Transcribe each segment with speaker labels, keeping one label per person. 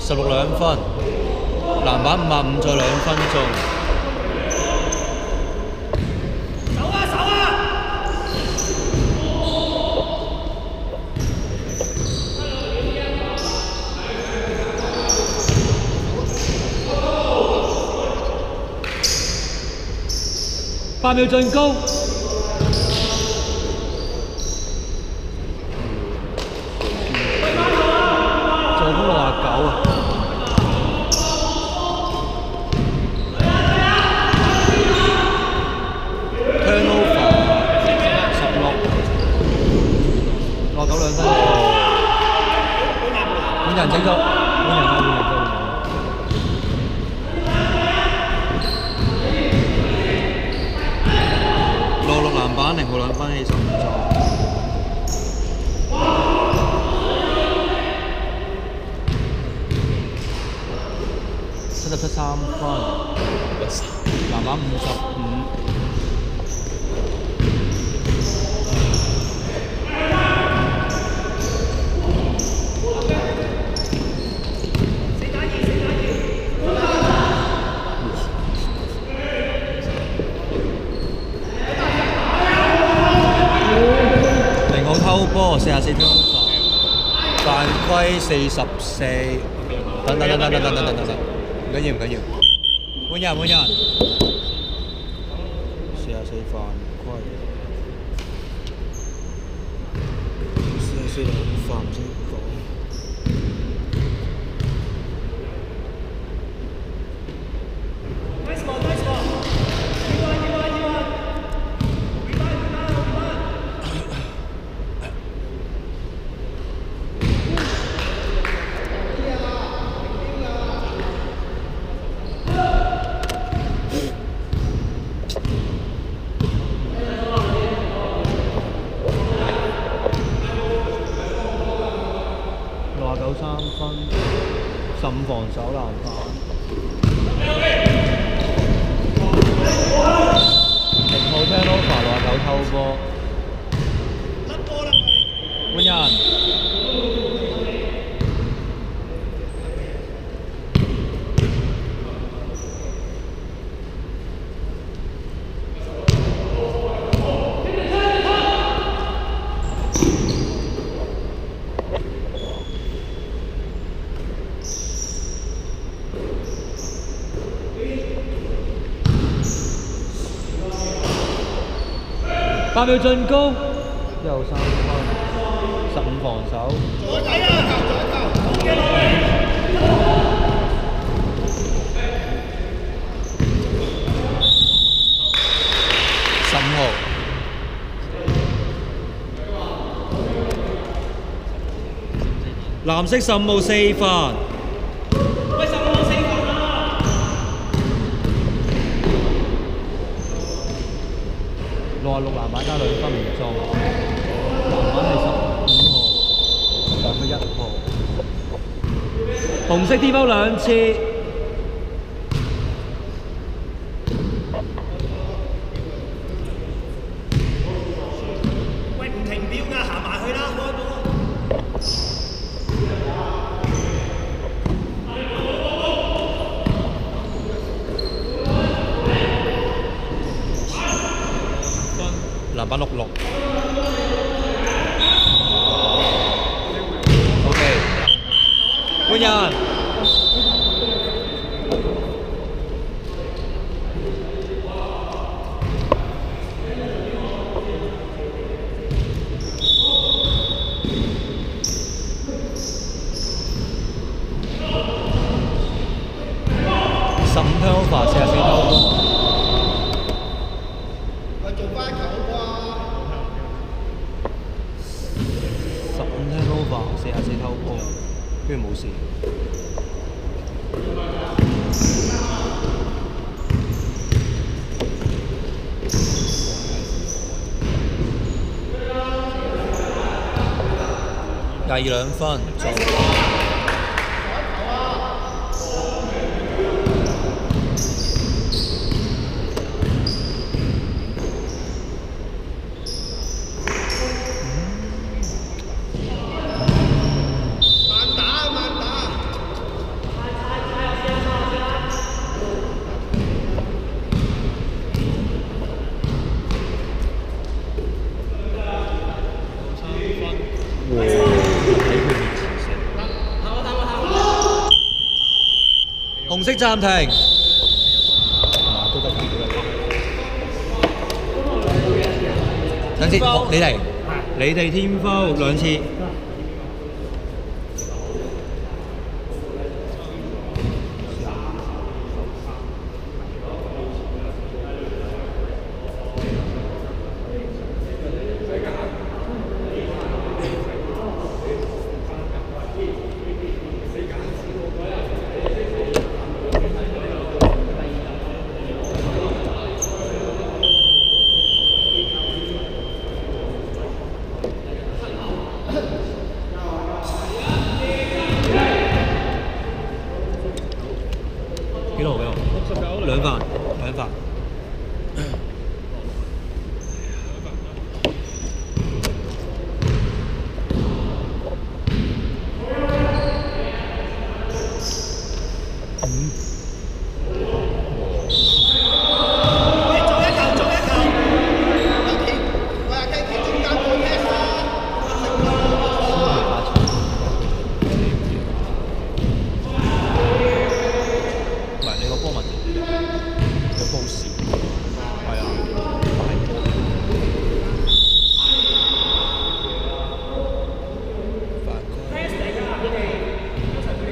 Speaker 1: 16.2分，籃板55再2分鐘。
Speaker 2: 8秒進攻。
Speaker 1: 助攻69啊！turnover 16，落92分。換人整咗，換人啊！落籃板0號2分起15咗。77 3分，籃板55。0號偷波44 turnover，犯規44。等，唔緊要，換人，44犯規，44犯唔識講。69 3分，15防守籃板。0號 turnover 69偷波。換人。8秒進攻，又3分，15防守。15號。藍色15號4分。66籃板加2分唔中，籃板係15號，上咗1號。紅色 D-foul 2次。
Speaker 3: 喂，唔停表㗎，行埋去啦，開波。
Speaker 1: 籃板66。OK， 換人。15 turnover 44偷波。44偷波，跟住冇事。22分，做。暫停。都得。等先，你嚟，你哋天夫兩次。幾多號？69兩飯。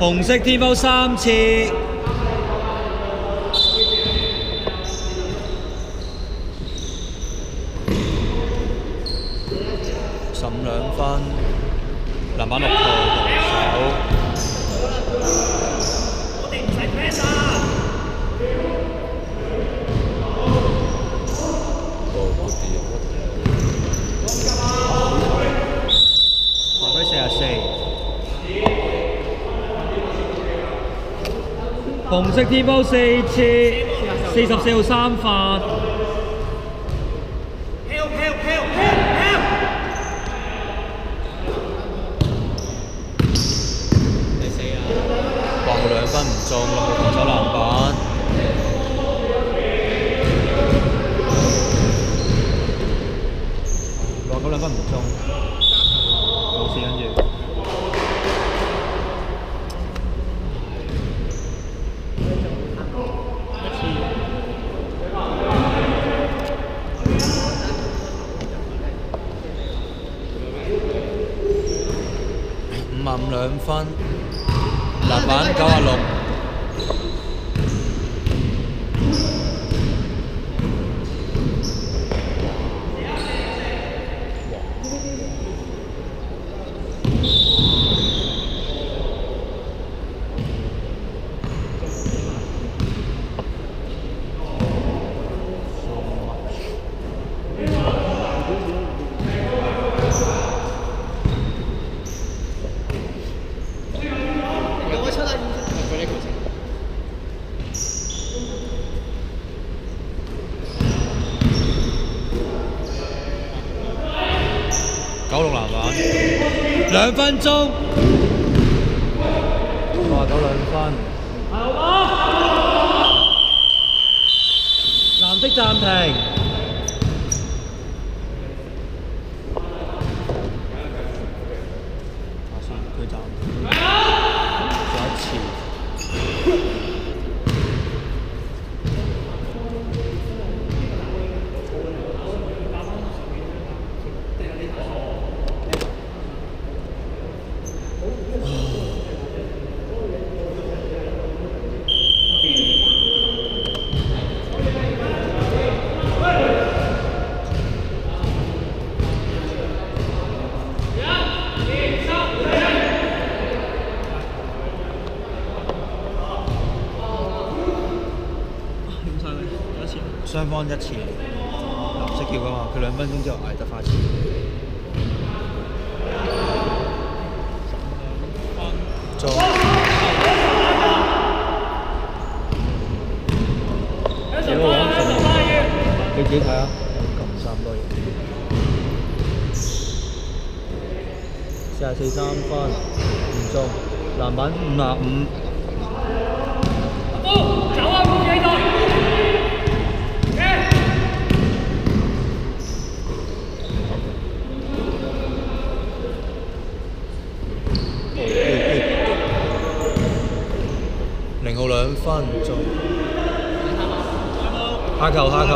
Speaker 1: 紅色天貓3次。15兩分，籃板6號同手。
Speaker 3: 我哋唔使 press 啊！
Speaker 1: 犯規44。紅色天貓4次，44號3發。橫2分唔中，6號防守籃板。落嗰2分唔中，冇事跟住。55兩分，籃板96。96籃板，2分鐘，哇！到2分，藍色暫停，佢暫停，再一次。雙方1次，藍色叫㗎嘛，佢2分鐘之後捱得花次。中。幾好玩訓練，你自己睇下，咁差唔多嘢。44 3分，唔中，籃板55。
Speaker 2: 走啊！冇幾耐。
Speaker 1: 0號2分鐘。下球下球。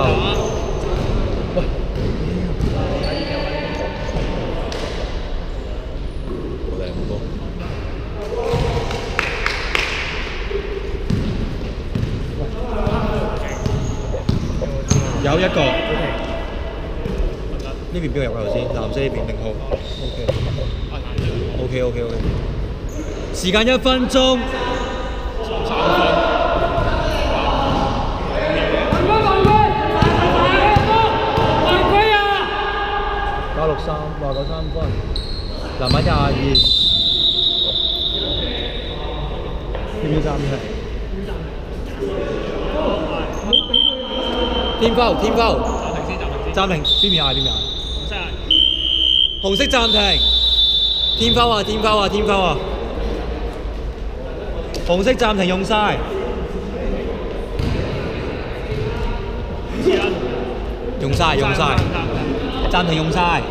Speaker 1: 喂。好靚波。有一個。呢邊邊個入球先？藍色呢邊定號 ？OK。時間1分鐘。93分，籃板22，要唔要暫停？天foul，暫停，邊邊嗌？紅色暫停，天foul啊！紅色暫停用晒，暫停用晒。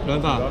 Speaker 1: 兩發。